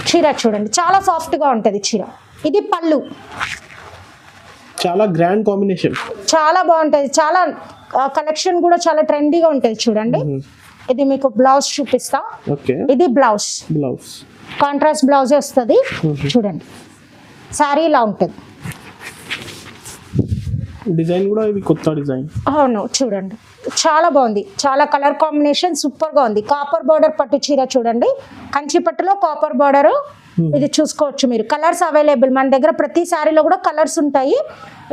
[SPEAKER 1] చీర. చూడండి, చాలా సాఫ్ట్ గా ఉంటుంది చీర. ఇది పళ్ళు,
[SPEAKER 2] చాలా గ్రాండ్ కాంబినేషన్,
[SPEAKER 1] చాలా బాగుంటుంది. చాలా కలెక్షన్ కూడా చాలా ట్రెండీగా ఉంటుంది. చూడండి, ఇది మీకు బ్లౌజ్ చూపిస్తా. ఇది బ్లౌజ్ కాంట్రాస్ట్ బ్లౌజ్ వస్తుంది. చూడండి శారీ ఇలా ఉంటుంది.
[SPEAKER 2] డిజైన్ కూడా ఇది కొత్త డిజైన్.
[SPEAKER 1] అవును చూడండి చాలా బాగుంది, చాలా కలర్ కాంబినేషన్ సూపర్ గా ఉంది. కాపర్ బార్డర్ పట్టు చీర చూడండి, కంచి పట్టులో కాపర్ బార్డర్. ఇది చూసుకోవచ్చు మీరు. కలర్స్ అవైలబుల్ మన దగ్గర, ప్రతి శారీలో కూడా కలర్స్ ఉంటాయి.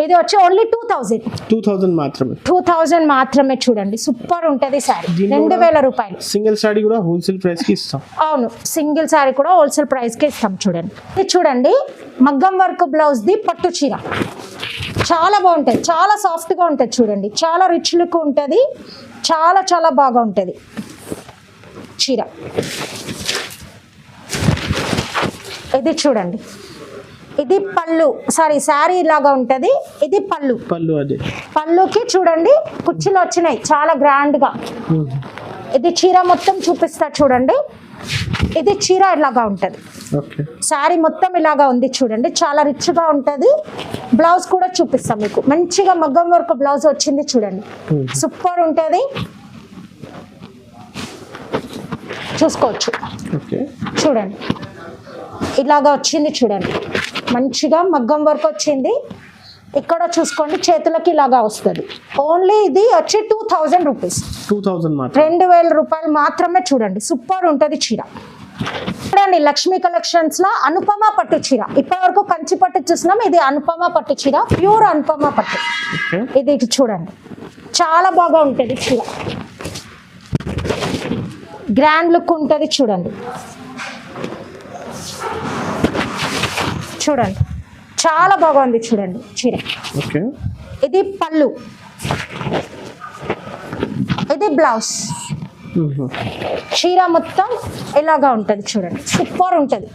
[SPEAKER 1] ఇది వచ్చి ఓన్లీ
[SPEAKER 2] 2000 మాత్రమే.
[SPEAKER 1] 2000 మాత్రమే. చూడండి సూపర్ ఉంటది శారీ, 2000 రూపాయలు.
[SPEAKER 2] సింగిల్ శారీ కూడా హోల్సేల్ ప్రైస్ కి ఇస్తాం.
[SPEAKER 1] అవును సింగిల్ శారీ కూడా హోల్సేల్ ప్రైస్ కి ఇస్తాం. చూడండి ఇది చూడండి మగ్గం వర్క్ బ్లౌజ్ ది పట్టు చీర, చాలా బాగుంటుంది, చాలా సాఫ్ట్ గా ఉంటుంది. చూడండి చాలా రిచ్ లుక్ ఉంటుంది, చాలా చాలా బాగా ఉంటుంది చీర. ఇది చూడండి ఇది పళ్ళు, సారీ శారీ లాగా ఉంటుంది. ఇది పళ్ళు.
[SPEAKER 2] అదే
[SPEAKER 1] పళ్ళుకి చూడండి కుర్చీలు వచ్చినాయి చాలా గ్రాండ్ గా. ఇది చీర మొత్తం చూపిస్తా చూడండి. ఇది చీర ఇలాగా ఉంటుంది, శారీ మొత్తం ఇలాగా ఉంది. చూడండి చాలా రిచ్ గా ఉంటుంది. బ్లౌజ్ కూడా చూపిస్తాం మీకు, మంచిగా మగ్గం వర్క్ బ్లౌజ్ వచ్చింది. చూడండి సూపర్ ఉంటుంది, చూసుకోవచ్చు. చూడండి ఇలాగా వచ్చింది, చూడండి మంచిగా మగ్గం వర్క్ వచ్చింది. ఇక్కడ చూసుకోండి చేతులకి ఇలాగా వస్తుంది. ఓన్లీ ఇది వచ్చి 2000 రూపీస్, 2000 రూపాయలు మాత్రమే. చూడండి సూపర్ ఉంటుంది చీర. చూడండి లక్ష్మీ కలెక్షన్స్ లో అనుపమ పట్టు చీర. ఇప్పటి వరకు కంచి పట్టు చూసినాం, ఇది అనుపమ పట్టు చీర, ప్యూర్ అనుపమ పట్టు. ఇది చూడండి చాలా బాగా ఉంటుంది చీర, గ్రాండ్ లుక్ ఉంటుంది. చూడండి చూడండి చాలా బాగుంది. చూడండి చీర. ఇది పళ్ళు, ఇది బ్లౌజ్. చీర మొత్తం ఇలాగా ఉంటుంది. చూడండి సూపర్ ఉంటుంది.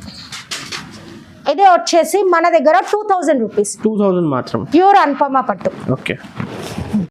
[SPEAKER 1] ఇది వచ్చేసి మన దగ్గర 2000 రూపీస్,
[SPEAKER 2] 2000 మాత్రం,
[SPEAKER 1] ప్యూర్ అనుపమ పట్టు.
[SPEAKER 2] ఓకే.